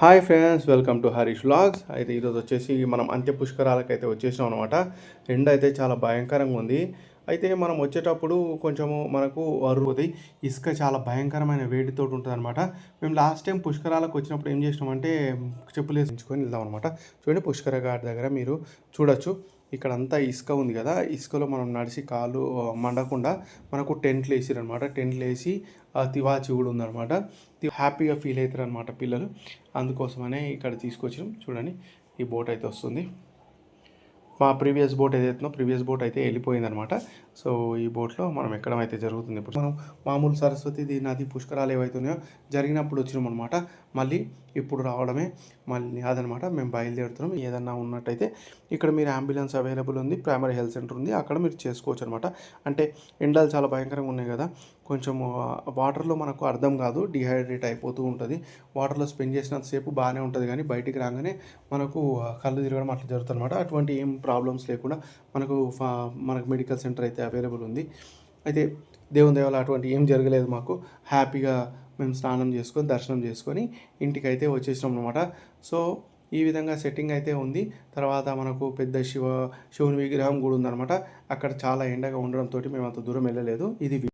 Hi friends, welcome to Harish vlogs. అయితే ఈరోజు వచ్చేసి మనం అంత్య పుష్కరాలకైతే వచ్చేసినాం అనమాట. ఎండ అయితే చాలా భయంకరంగా ఉంది. అయితే మనం వచ్చేటప్పుడు కొంచెము మనకు అరుగుతుంది, ఇసుక చాలా భయంకరమైన వేడితోటి ఉంటుంది అనమాట. మేము లాస్ట్ టైం పుష్కరాలకు వచ్చినప్పుడు ఏం చేసినామంటే చెప్పులు వేసుకొని వెళ్దాం అనమాట. చూడండి, పుష్కర ఘాట్ దగ్గర మీరు చూడొచ్చు, ఇక్కడ అంతా ఇసుక ఉంది కదా. ఇసుకలో మనం నడిచి కాలు మండకుండా మనకు టెంట్లు వేసిరు అనమాట. టెంట్లు వేసి తివాచి కూడా ఉందన్నమాట. హ్యాపీగా ఫీల్ అవుతారు అనమాట పిల్లలు. అందుకోసమనే ఇక్కడ తీసుకొచ్చినాం. చూడండి, ఈ బోట్ అయితే వస్తుంది. మా ప్రీవియస్ బోట్ ఏదైతుందో ప్రీవియస్ బోట్ అయితే వెళ్ళిపోయిందనమాట. సో ఈ బోట్లో మనం ఎక్కడం అయితే జరుగుతుంది. ఇప్పుడు మనం మామూలు సరస్వతి నది పుష్కరాలు ఏవైతున్నాయో జరిగినప్పుడు వచ్చినాం అనమాట. మళ్ళీ ఇప్పుడు రావడమే మళ్ళీ అదనమాట. మేము బయలుదేరుతున్నాం. ఏదన్నా ఉన్నట్టయితే ఇక్కడ మీరు అంబులెన్స్ అవైలబుల్ ఉంది, ప్రైమరీ హెల్త్ సెంటర్ ఉంది, అక్కడ మీరు చేసుకోవచ్చు అనమాట. అంటే ఎండలు చాలా భయంకరంగా ఉన్నాయి కదా, కొంచెం వాటర్లో మనకు అర్థం కాదు, డిహైడ్రేట్ అయిపోతూ ఉంటుంది. వాటర్లో స్పెండ్ చేసినంతసేపు బాగానే ఉంటుంది, కానీ బయటికి రాగానే మనకు కళ్ళు తిరగడం అట్లా జరుగుతుంది అనమాట. అటువంటి ఏం ప్రాబ్లమ్స్ లేకుండా మనకు మెడికల్ సెంటర్ అయితే అవైలబుల్ ఉంది. అయితే దేవుని దయ వల్ల అటువంటి ఏం జరగలేదు మాకు. హ్యాపీగా మేము స్నానం చేసుకొని దర్శనం చేసుకొని ఇంటికి అయితే వచ్చేసినాం అనమాట. సో ఈ విధంగా సెట్టింగ్ అయితే ఉంది. తర్వాత మనకు పెద్ద శివుని విగ్రహం కూడా ఉందన్నమాట. అక్కడ చాలా ఎండగా ఉండడంతో మేము అంత దూరం వెళ్ళలేదు. ఇది